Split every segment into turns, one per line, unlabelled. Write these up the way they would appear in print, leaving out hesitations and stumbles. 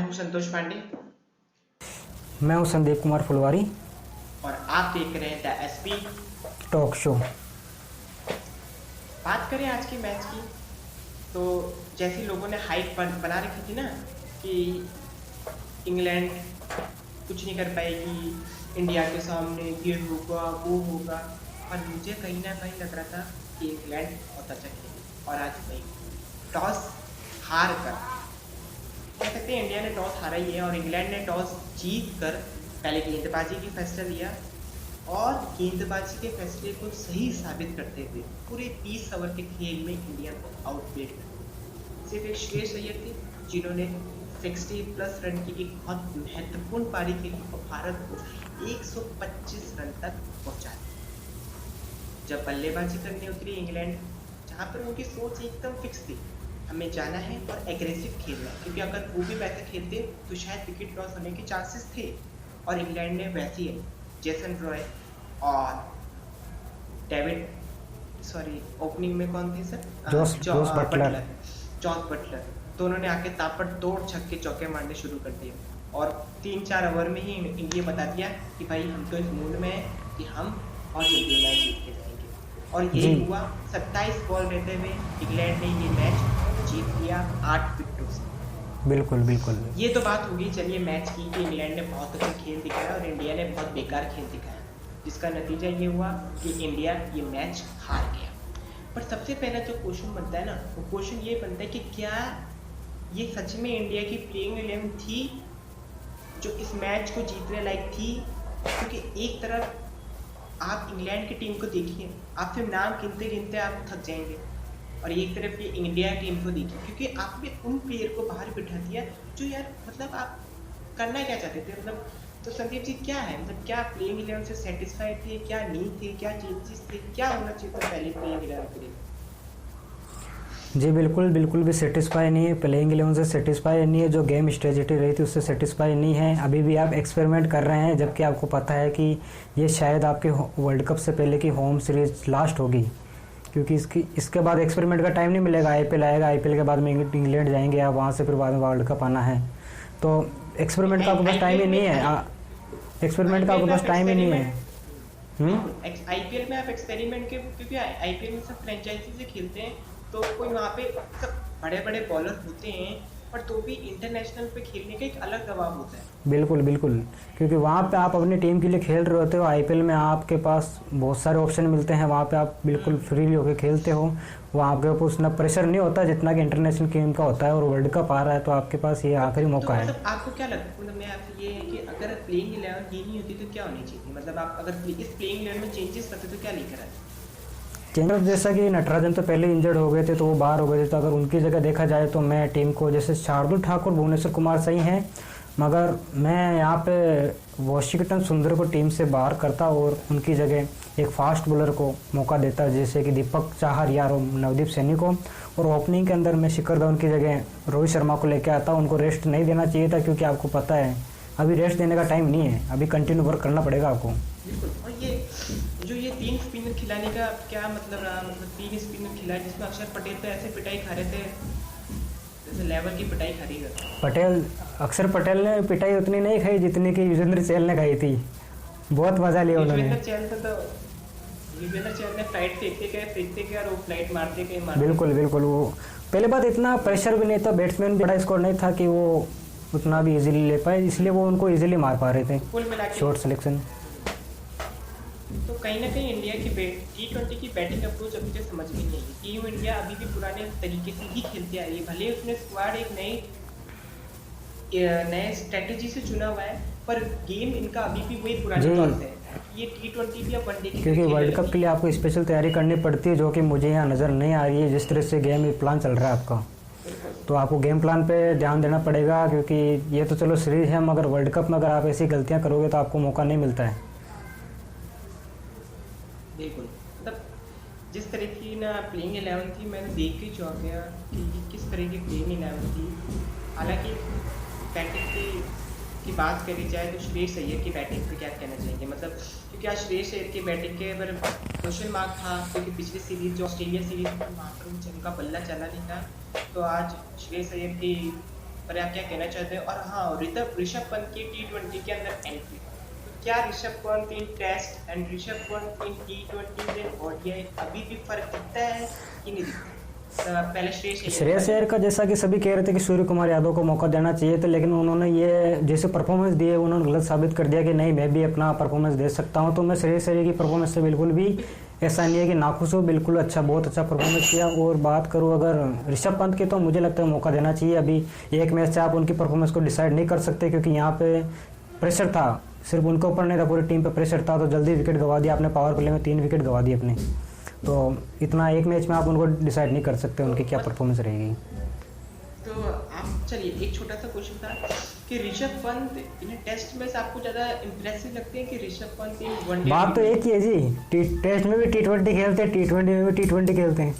हूं संतोष पांडे
मैं हूं संदीप कुमार फुलवारी
और आप देख रहे हैं द एसपी
टॉक शो।
बात करें आज के मैच की। तो जैसे लोगों ने हाइप बना रखी थी ना कि इंग्लैंड कुछ नहीं कर पाएगी इंडिया के सामने, ये होगा वो होगा, पर मुझे कहीं ना कहीं लग रहा था कि इंग्लैंड बहुत अच्छा खेलेगी। और आज भाई टॉस हार कर, कह सकते हैं इंडिया ने टॉस हारा ही है और इंग्लैंड ने टॉस जीत कर पहले गेंदबाजी की फैसला लिया और गेंदबाजी के फैसले को सही साबित करते हुए पूरे 30 ओवर के खेल में इंडिया को आउटप्लेड कर सिर्फ एक श्रेयस अय्यर थे जिन्होंने 60+ रन की एक बहुत महत्वपूर्ण पारी खेली और भारत को 125 रन तक पहुंचा दिया। जब बल्लेबाजी करने उतरी इंग्लैंड, जहां पर उनकी सोच एकदम फिक्स थी, हमें जाना है और एग्रेसिव खेलना है, क्योंकि अगर वो भी वैसे खेलते तो शायद विकेट लॉस होने के चांसेस थे। और इंग्लैंड ने वैसे ही जेसन रॉय और ओपनिंग में कौन थे सर?
जॉस
बटलर दोनों ने आके ताबड़तोड़ छक्के चौके मारने शुरू कर दिए और 3-4 ओवर में ही इंडिया बता दिया कि भाई हम तो इस मूड में है कि हम और जल्दी मैच जीत के जाएंगे। और यही हुआ। 27 बॉल रहते हुए इंग्लैंड ने ये मैच जीत लिया 8 विकेटों से।
बिल्कुल बिल्कुल,
ये तो बात होगी चलिए मैच की कि इंग्लैंड ने बहुत अच्छा खेल दिखाया और इंडिया ने बहुत बेकार खेल दिखाया, जिसका नतीजा ये हुआ कि इंडिया ये मैच हार गया। पर सबसे पहला जो क्वेश्चन बनता है ना, वो क्वेश्चन ये बनता है कि क्या ये सच में इंडिया की प्लेइंग 11 थी जो इस मैच को जीतने लायक थी? क्योंकि एक तरफ आप इंग्लैंड की टीम को देखिए, आप फिर नाम गिनते गिनते आप थक जाएंगे, और एक तरफ ये इंडिया टीम को देखिए क्योंकि आपने उन प्लेयर को बाहर बिठा दिया जो यार मतलब आप करना क्या चाहते थे। मतलब तो संदीप जी क्या है, मतलब क्या प्लेइंग 11 से सेटिस्फाइड थे, क्या नहीं थे, क्या चेंजेस थे, क्या होना चाहिए था पहले प्लेइंग 11 के लिए?
जी बिल्कुल भी सेटिस्फाई नहीं है, प्लेइंग 11 से सेटिस्फाई नहीं है, जो गेम स्ट्रेटजी रही थी उससे सेटिस्फाई नहीं है। अभी भी आप एक्सपेरिमेंट कर रहे हैं, जबकि आपको पता है कि ये शायद आपके वर्ल्ड कप से पहले की होम सीरीज लास्ट होगी, क्योंकि इसके बाद एक्सपेरिमेंट का टाइम नहीं मिलेगा। आईपीएल आएगा, आईपीएल के बाद में इंग्लैंड जाएंगे, आप वहाँ से फिर बाद में वर्ल्ड कप आना है, तो एक्सपेरिमेंट का आपके पास टाइम ही नहीं है। एक्सपेरिमेंट का आपके पास टाइम ही नहीं है।
आईपीएल में आप एक्सपेरिमेंट के, क्योंकि आईपीएल में सब फ्रेंचाइजी से खेलते हैं तो कोई वहाँ पे सब बड़े बड़े बॉलर होते हैं, पर तो भी इंटरनेशनल पे खेलने का एक अलग दबाव होता है।
बिल्कुल, क्योंकि वहाँ पे आप अपनी टीम के लिए खेल रहे होते हो। आईपीएल में आपके पास बहुत सारे ऑप्शन मिलते हैं, वहाँ पे आप बिल्कुल फ्रीली होकर खेलते हो, वहाँ आपके ऊपर उतना प्रेशर नहीं होता जितना कि इंटरनेशनल गेम का होता है। और वर्ल्ड कप आ रहा है तो आपके पास ये आखिरी मौका है।
मतलब आपको क्या लगता है, मतलब मैं आपसे ये है कि अगर प्लेइंग 11 ये नहीं होती तो क्या होनी चाहिए? मतलब आप अगर इस प्लेइंग 11 में चेंजेस करते तो क्या लेकर आए?
चेंजर जैसा कि नटराजन तो पहले इंजर्ड हो गए थे तो वो बाहर हो गए थे, तो अगर उनकी जगह देखा जाए तो मैं टीम को, जैसे शार्दुल ठाकुर, भुवनेश्वर कुमार सही हैं, मगर मैं यहाँ पे वॉशिंगटन सुंदर को टीम से बाहर करता और उनकी जगह एक फास्ट बॉलर को मौका देता, जैसे कि दीपक चाहर या नवदीप सैनी को। और ओपनिंग के अंदर मैं शिखर धवन की जगह रोहित शर्मा को लेकर आता। उनको रेस्ट नहीं देना चाहिए था, क्योंकि आपको पता है अभी रेस्ट देने का टाइम नहीं है, अभी कंटिन्यू वर्क करना पड़ेगा आपको।
बिल्कुल। और ये 3 स्पिनर खिलाने का क्या मतलब रहा? मतलब 3 स्पिनर खिलाए जिसमें अक्षर पटेल तो ऐसे पिटाई खा रहे थे जैसे लेवल की पिटाई खा रही है।
अक्षर पटेल ने पिटाई उतनी नहीं खाई जितनी कि युजवेंद्र चहल ने खाई थी। बहुत मजा लिया उन्होंने।
युजवेंद्र चहल ने फ्लाइट फेंकते गए और वो फ्लाइट मारते गए।
बिल्कुल, वो पहले बात इतना प्रेशर भी नहीं था, बैट्समैन भी बड़ा स्कोर नहीं था कि वो उतना भी इजीली ले पाए, इसलिए वो उनको इजीली मार पा रहे थे शॉर्ट सिलेक्शन।
तो कहीं ना कहीं इंडिया की T20 की बैटिंग अप्रोच अभी तक समझ में नहीं आई। टीम इंडिया अभी भी पुराने तरीके से ही खेलते आ रही है, भले उसने स्क्वाड एक नए स्ट्रेटेजी से चुना हुआ है, पर गेम इनका अभी भी वही पुराने तौर से है। ये T20 भी अब वनडे की,
क्योंकि वर्ल्ड कप के लिए आपको स्पेशल तैयारी करनी पड़ती है, जो कि मुझे यहाँ नज़र नहीं आ रही है। जिस तरह से गेम प्लान चल रहा है आपका, तो आपको गेम प्लान पे ध्यान देना पड़ेगा, क्योंकि ये तो चलो सीरीज है, मगर वर्ल्ड कप में अगर आप ऐसी गलतियाँ करोगे तो आपको मौका नहीं मिलता है।
बिल्कुल। मतलब जिस तरह की ना प्लेइंग 11 थी, मैंने देख के चौंक गया कि किस तरह की प्लेइंग 11 थी। हालांकि बैटिंग की बात करी जाए तो श्रेयस अय्यर की बैटिंग पे क्या कहना चाहेंगे? मतलब क्योंकि आज श्रेयस अय्यर की बैटिंग के ऊपर क्वेश्चन मार्क था, क्योंकि पिछली सीरीज जो ऑस्ट्रेलिया सीरीज में वहाँ पर उनका बल्ला चला नहीं था, तो आज श्रेयस अय्यर की और आप क्या कहना चाहते हैं? और हाँ, ऋषभ पंत की T20 के अंदर एंट्री, तो क्या Rishabh Pant in test and Rishabh Pant in T20 and ODI अभी भी फर्क दिखता है कि नहीं दिखता? पहले
श्रेयस अय्यर का जैसा कि सभी कह रहे थे कि सूर्य कुमार यादव को मौका देना चाहिए था, लेकिन उन्होंने ये जैसे परफॉर्मेंस दी है उन्होंने गलत साबित कर दिया कि नहीं मैं भी अपना परफॉर्मेंस दे सकता हूं। तो मैं श्रेयस अय्यर की परफॉर्मेंस से बिल्कुल भी ऐसा नहीं है कि नाखुश हो, बिल्कुल अच्छा, बहुत अच्छा परफॉर्मेंस किया। और बात करूँ अगर ऋषभ पंत की, तो मुझे लगता है मौका देना चाहिए। अभी एक मैच से आप उनकी परफॉर्मेंस को डिसाइड नहीं कर सकते, क्योंकि यहाँ पे प्रेशर था, सिर्फ उनके ऊपर नहीं था, पूरी टीम पे प्रेशर था। तो जल्दी विकेट गंवा दिया आपने, पावर प्ले में 3 विकेट गंवा दिए अपने। तो इतना एक मैच में आप उनको डिसाइड नहीं कर सकते उनकी क्या परफॉर्मेंस रहेगी।
तो आप चलिए, एक छोटा सा क्वेश्चन था कि ऋषभ पंत इन टेस्ट में से आपको ज़्यादा इंप्रेसिव लगते हैं कि ऋषभ पंत इन वनडे?
बात तो एक ही है जी, टेस्ट में भी T20 खेलते हैं, T20 में भी T20 खेलते हैं।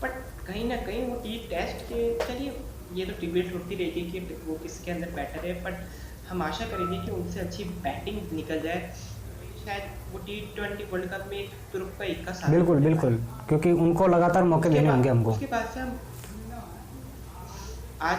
बट कहीं ना कहीं वो टेस्ट के, चलिए ये तो डिबेट होती रहेगी कि वो किसके अंदर बेटर है, बट हम आशा करेंगे कि उनसे अच्छी बैटिंग निकल जाए, शायद वो T20 वर्ल्ड कप में एक तुर्क का इक्का साबित।
बिल्कुल बिल्कुल, क्योंकि उनको लगातार मौके देने होंगे हमको।
उसके बाद से हम आज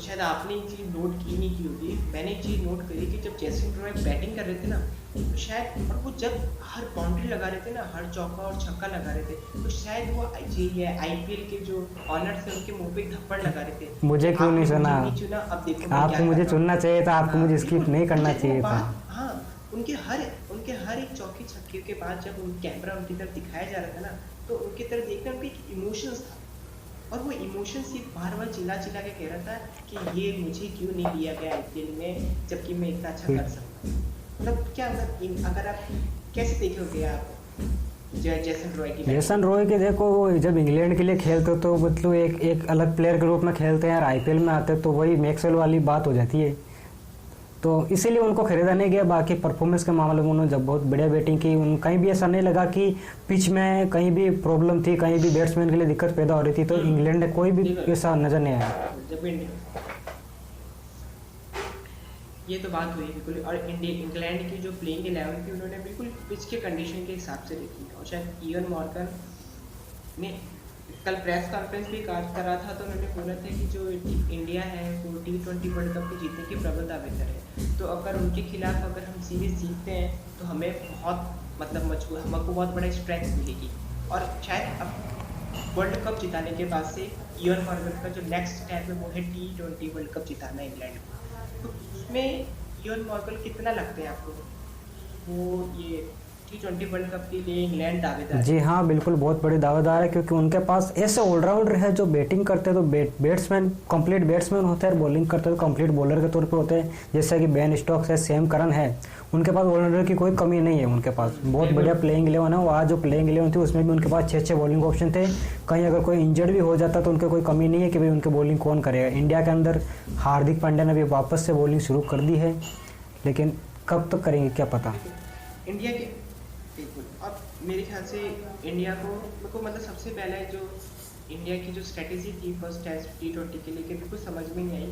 शायद आपने एक चीज़ नोट की नहीं की होगी, मैंने एक चीज़ नोट करी कि जब जैसन रॉय बैटिंग कर रहे थे ना, तो शायद, और वो जब हर बाउंड्री लगा रहे थे ना, हर चौका और छक्का लगा रहे थे, तो शायद वो IPL के जो ऑनर्स थे उनके मुंह पे थप्पड़ लगा रहे थे।
मुझे क्यों नहीं सुना?
अब देखो,
आपको मुझे चुनना चाहिए था, आपको मुझे स्किप नहीं करना चाहिए था।
हाँ, उनके हर एक चौकी छक्के के बाद जब कैमरा उनकी तरफ दिखाया जा रहा था ना, तो उनकी तरफ देखना उनके इमोशंस था, और वो इमोशंस ये बार बार चिल्ला चिल्ला के कह रहा था कि ये मुझे क्यों नहीं लिया गया IPL में, जबकि मैं इतना अच्छा कर सकता हूँ। मतलब क्या, मतलब अगर आप कैसे देखोगे आप जैसन रॉय की?
जैसन रॉय के देखो, वो जब इंग्लैंड के लिए खेलते तो मतलब एक अलग प्लेयर के रूप में खेलते हैं, और IPL में आते तो वही मैक्सवेल वाली बात हो जाती है। तो इसीलिए उनको खरीदा नहीं गया। बाकी परफॉर्मेंस के मामले में उन्होंने जब बहुत बढ़िया बैटिंग की, कहीं भी ऐसा नहीं लगा कि पिच में कहीं भी प्रॉब्लम थी, कहीं भी बैट्समैन के लिए दिक्कत पैदा हो रही थी। तो इंग्लैंड ने कोई भी ऐसा नजर नहीं आया।
ये तो बात हुई बिल्कुल। और इंग्लैंड की जो प्लेइंग 11 थी उन्होंने बिल्कुल पिच के कंडीशन के हिसाब से रखी, और शायद इयन मॉर्गन ने कल प्रेस कॉन्फ्रेंस भी कर रहा था, तो उन्होंने बोला था कि जो इंडिया है वो T20 वर्ल्ड कप को जीतने के प्रबल दावेदार है। तो अगर उनके खिलाफ अगर हम सीरीज जीतते हैं तो हमें बहुत मतलब मजबूत, हमको बहुत बड़ा स्ट्रेंथ मिलेगी। और शायद अब वर्ल्ड कप जिताने के बाद से इयन मॉर्गन का जो नेक्स्ट स्टेप है वो है T20 वर्ल्ड कप जिताना इंग्लैंड को। तो उसमें इयन मॉर्गन कितना लगते हैं आपको, वो ये T20 वर्ल्ड कप के लिए इंग्लैंड दावेदार?
जी हाँ, बिल्कुल बहुत बड़े दावेदार है, क्योंकि उनके पास ऐसे ऑलराउंडर है जो बैटिंग करते हैं तो बैट्समैन कंप्लीट बैट्समैन होते हैं, और बॉलिंग करते हैं तो कंप्लीट बॉलर के तौर पे होते हैं। जैसा कि बेन स्टोक्स है, सैम करन है, उनके पास ऑलराउंडर की कोई कमी नहीं है। उनके पास बहुत बढ़िया प्लेइंग 11 है। वो आज जो प्लेइंग 11 थी उसमें भी उनके पास 6 बॉलिंग ऑप्शन थे। कहीं अगर कोई इंजर्ड भी हो जाता तो उनके कोई कमी नहीं है कि भाई उनके बॉलिंग कौन करेगा। इंडिया के अंदर हार्दिक पांड्या ने भी वापस से बॉलिंग शुरू कर दी है, लेकिन कब तक करेंगे क्या पता।
इंडिया के बिल्कुल, अब मेरे ख्याल से इंडिया को मतलब सबसे पहले जो इंडिया की जो स्ट्रेटेजी थी फर्स्ट टेस्ट T20 के लिए, बिल्कुल समझ में नहीं आई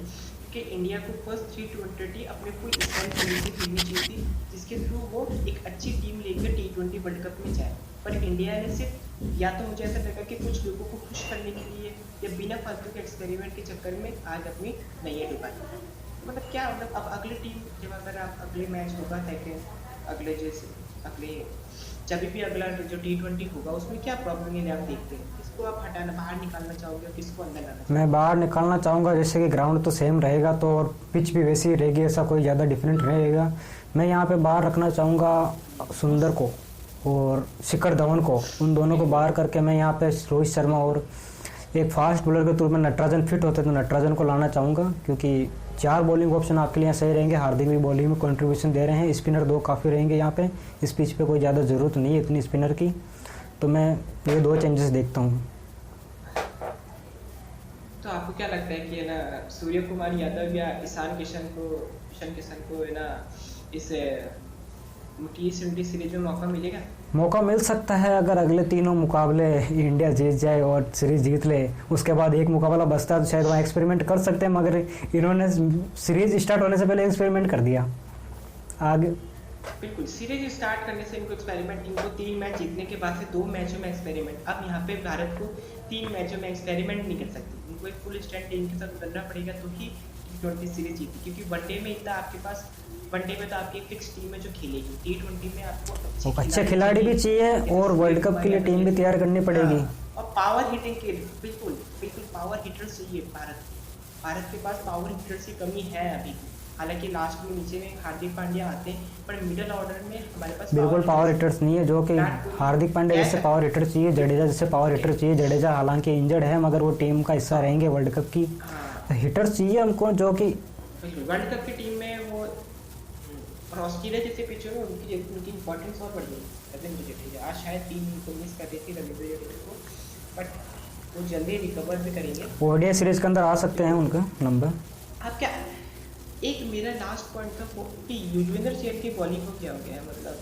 कि इंडिया को फर्स्ट T20 अपने फुल स्ट्रेंथ से खेलनी चाहिए थी, जिसके थ्रू वो एक अच्छी टीम लेकर T20 वर्ल्ड कप में जाए। पर इंडिया ने सिर्फ, या तो मुझे ऐसा लगा कि कुछ लोगों को खुश करने के लिए या बिना फालतू के एक्सपेरिमेंट के चक्कर में आज अपनी नैया डुबाई। मतलब क्या, मतलब अब अगली टीम जब अगर आप अगले मैच होगा अगले जब भी अगला जो T20 होगा उसमें क्या प्रॉब्लम है आप देखते हैं, किसको आप हटाना बाहर निकालना चाहोगे और किसको अंदर लाना चाहोगे?
मैं बाहर निकालना चाहूँगा, जैसे कि ग्राउंड तो सेम रहेगा तो और पिच भी वैसी ही रहेगी, ऐसा कोई ज़्यादा डिफरेंट रहेगा। मैं यहाँ पे बाहर रखना चाहूँगा सुंदर को और शिखर धवन को, उन दोनों को बाहर करके मैं यहाँ पे रोहित शर्मा और एक फास्ट बॉलर के तौर में नटराजन फिट होते तो नटराजन को लाना चाहूँगा, क्योंकि 4 बॉलिंग ऑप्शन आपके लिए सही रहेंगे। हार्दिक भी बॉलिंग में कंट्रीब्यूशन दे रहे हैं, स्पिनर 2 काफ़ी रहेंगे यहाँ पे। इस पिच पे कोई ज़्यादा ज़रूरत नहीं है इतनी स्पिनर की, तो मैं ये 2 चेंजेस देखता हूँ।
तो आपको क्या लगता है कि ना सूर्य कुमार यादव या ईशान किशन को है ना इस T20 सीरीज में मौका मिलेगा?
मौका मिल सकता है अगर अगले 3 मुकाबले इंडिया जीत जाए और सीरीज जीत ले, उसके बाद एक मुकाबला बचता है तो शायद वहाँ एक्सपेरिमेंट कर सकते हैं। मगर इन्होंने सीरीज स्टार्ट होने से पहले एक्सपेरिमेंट कर दिया आगे।
बिल्कुल, सीरीज स्टार्ट करने से इनको 3 मैच जीतने के बाद से 2 मैचों में एक्सपेरिमेंट। अब यहाँ पे भारत को 3 मैचों में एक्सपेरिमेंट नहीं कर सकती, उनको एक फुल स्ट्रेंथ टीम के साथ उतरना पड़ेगा तो ही T20 सीरीज जीती, क्योंकि वनडे में इतना आपके पास, वनडे में तो आपकी एक फिक्स टीम है जो खेलेगी, T20 में आपको
अच्छे खिलाड़ी भी चाहिए और वर्ल्ड कप के लिए टीम भी तैयार करनी पड़ेगी।
और पावर हिटिंग के लिए बिल्कुल बिल्कुल पावर हिटर्स चाहिए। भारत के पास पावर हिटर्स की कमी है अभी, हालांकि लास्ट में नीचे में हार्दिक पांड्या आते हैं, पर मिडिल ऑर्डर में हमारे पास
बिल्कुल पावर हिटर्स नहीं है, जो कि हार्दिक पांड्या जैसे पावर हिटर चाहिए, जडेजा जैसे पावर हिटर चाहिए। जडेजा हालांकि इंजर्ड है मगर वो टीम का हिस्सा रहेंगे वर्ल्ड कप की। हिटर्स चाहिए हमको जो कि
वर्ल्ड कप की टीम में वो और ऑस्ट्रेलिया जैसे पिचर है उनकी इंपॉर्टेंस और बढ़ गई। रविंद्र जडेजा आज शायद टीम को मिस कर रही थी रविंद्र जडेजा को, बट वो जल्दी रिकवर भी करेंगे।
ओडीआई सीरीज के अंदर आ सकते हैं उनका नंबर।
आप क्या, एक मेरा लास्ट पॉइंट था कि युजवेंद्र चहल की बॉलिंग को क्या हो गया है, मतलब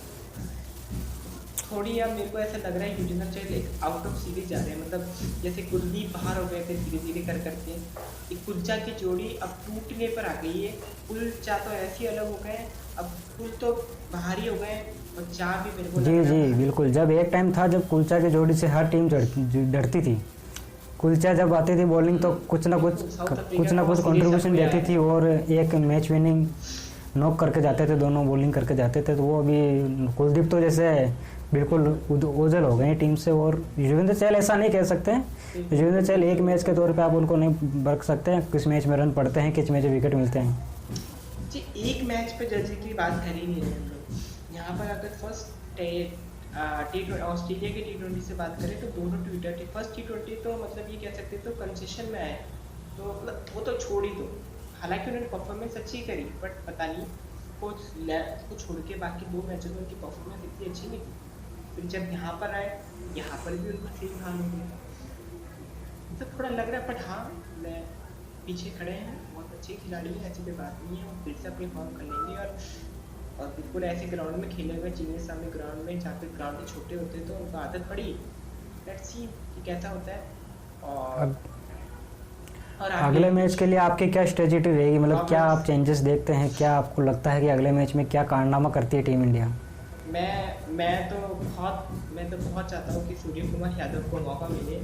थोड़ी अब मेरे को ऐसा लग रहा है युजवेंद्र चहल एक आउट ऑफ सीरीज जा रहे हैं, मतलब जैसे कुलदीप बाहर हो गए थे धीरे धीरे कर करके, एक कुलचा की जोड़ी अब टूटने पर आ गई है। कुलचा तो ऐसे ही अलग हो गए, अब कुल तो बाहर ही हो गए और चा भी मेरे को
जी बिल्कुल। जब एक टाइम था जब कुलचा की जोड़ी से हर टीम डरती थी, कुलचा जब आती थी बॉलिंग तो कुछ ना कुछ कंट्रीब्यूशन देती थी और एक मैच विनिंग नॉक करके जाते थे, दोनों बॉलिंग करके जाते थे। तो वो अभी कुलदीप तो जैसे बिल्कुल ओझल हो गए टीम से। और युजवेंद्र चहल ऐसा नहीं कह सकते हैं, युजवेंद्र चहल एक मैच के तौर पे आप उनको नहीं बरक सकते हैं, किस मैच में रन पड़ते हैं, किस मैच में विकेट मिलते हैं
जी। एक मैच पे जज की बात कर ही नहीं रहे हम लोग यहाँ पर। अगर फर्स्ट ऑस्ट्रेलिया के T20 से बात करें तो दोनों फर्स्ट T20 तो मतलब ये कह सकते तो कंसेशन में आए, तो मतलब वो तो छोड़ ही दो, हालांकि उन्होंने परफॉर्मेंस अच्छी करी, बट पता नहीं को छोड़ के बाकी दो मैचों में उनकी परफॉर्मेंस इतनी अच्छी नहीं थी। फिर जब यहाँ पर आए, यहाँ पर भी उनको सेम हाल हो गया, तो थोड़ा लग रहा है। बट हाँ, मैं पीछे खड़े हैं, बहुत अच्छे खिलाड़ी हैं, ऐसी कोई बात नहीं है, वो फिर से अपनी फॉर्म कर लेंगे। और बिल्कुल ऐसे ग्राउंड में खेले हुए चीन के सामने ग्राउंड में, जहाँ पे ग्राउंड छोटे होते तो उनको आदत पड़ी। लेट्स सी कि कैसा होता है। और
अगले मैच के लिए आपकी क्या स्ट्रेटेजी रहेगी, मतलब क्या आप चेंजेस देखते हैं, क्या आपको लगता है कि अगले मैच में क्या कारनामा करती है टीम इंडिया?
मैं तो बहुत चाहता हूँ कि सूर्य कुमार यादव को मौका मिले,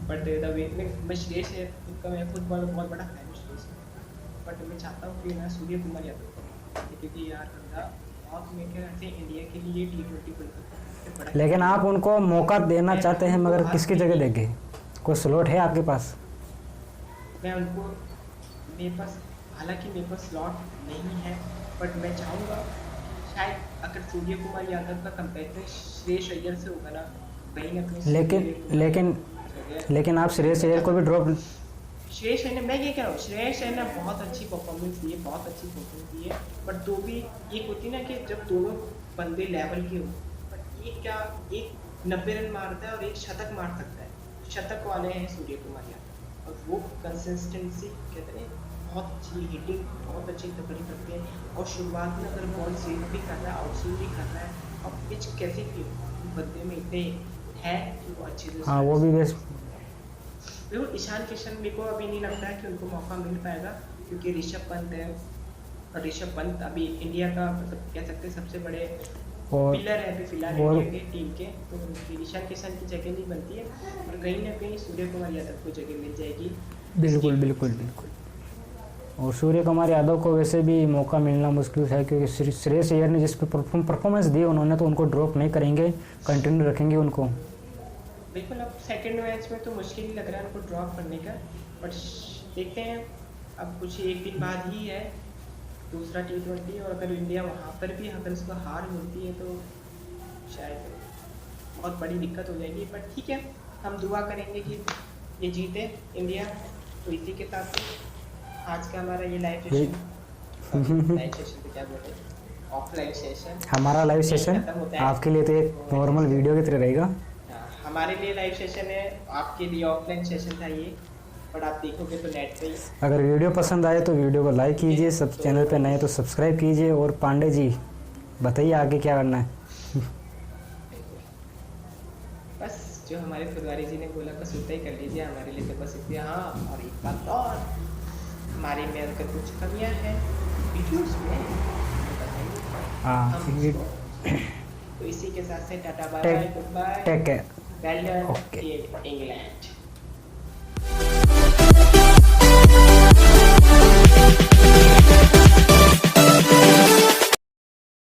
बट मैं श्रेयस अय्यर का मैं खुद बहुत बड़ा फैन हूँ श्रेयस, बट मैं चाहता हूँ कि ना सूर्य कुमार यादव को, क्योंकि यार बंदा बहुत में क्या इंडिया के लिए T20 वर्ल्ड कप।
लेकिन आप उनको मौका देना चाहते हैं, मगर किसकी जगह देंगे? कोई स्लॉट है आपके पास?
मैं उनको, मेरे पास हालांकि मेरे पास स्लॉट नहीं है, बट मैं चाहूँगा शायद अगर सूर्य कुमार यादव का कंपेरिजन श्रेयस अय्यर से होगा ना कहीं ना कहीं।
लेकिन आप श्रेयस अय्यर को भी ड्रॉप,
श्रेयस अय्यर, मैं ये कह रहा हूँ श्रेयस अय्यर ने बहुत अच्छी परफॉर्मेंस दी है, बहुत अच्छी परफॉर्मेंस दी है, बट दो भी एक होती ना कि जब दोनों बंदे लेवल के हो, बट एक क्या, एक 90 रन मारता है और एक शतक मार सकता है, शतक वाले हैं सूर्य कुमार यादव, और वो कंसिस्टेंसी कहते हैं बहुत अच्छी हिटिंग, बहुत अच्छी टक्कर करते हैं, और शुरुआत में अगर बॉल स्विंग भी कर रहा है, आउट स्विंग भी कर रहा है, और पिच कैसी थी बंदे में इतने है कि वो अच्छी तरह।
हाँ वो भी बेस्ट।
बिल्कुल ईशान किशन मेरे को अभी नहीं लगता है कि उनको मौका मिल पाएगा, क्योंकि ऋषभ पंत है, और ऋषभ पंत अभी इंडिया का मतलब कह सकते हैं सबसे बड़े पिलर है अभी फिलहाल इंडिया के टीम के, तो ईशान किशन की जगह नहीं बनती है, और कहीं ना कहीं सूर्य कुमार यादव को जगह मिल जाएगी।
बिल्कुल। और सूर्य कुमार यादव को वैसे भी मौका मिलना मुश्किल है, क्योंकि श्रेयस अय्यर ने जिस पे परफॉर्मेंस दी उन्होंने, तो उनको ड्रॉप नहीं करेंगे, कंटिन्यू रखेंगे उनको।
बिल्कुल, अब सेकंड मैच में तो मुश्किल ही लग रहा है उनको ड्रॉप करने का, बट देखते हैं, अब कुछ एक दिन बाद ही है दूसरा T20, और अगर इंडिया वहाँ पर भी अगर उसको हार मिलती है तो शायद बहुत बड़ी दिक्कत हो जाएगी, बट ठीक है, हम दुआ करेंगे कि ये जीते इंडिया। तो इसी के साथ आज का हमारा ये लाइव सेशन तो क्या बोलते हैं, ऑफलाइन सेशन,
हमारा लाइव सेशन आपके लिए तो एक नॉर्मल वीडियो की तरह रहेगा।
हमारे लिए लाइव सेशन है, आपके लिए ऑफलाइन सेशन था ये, बट आप देखोगे तो नेट पे ही।
अगर वीडियो पसंद आए तो वीडियो को लाइक कीजिए, सब चैनल पे नए तो सब्सक्राइब कीजिए, और पांडे जी बताइए आगे क्या करना है।
बस जो हमारे फुलवारी जी ने बोला बस उतना ही कर लीजिए, हमारे लिए तो बस इतना। हाँ, और एक बात और, हमारे में अगर कुछ कमियां हैं वीडियोस में बताइए।
हाँ,
तो इसी के साथ से tata bye bye, good bye,
take care,
well done
okay.
England.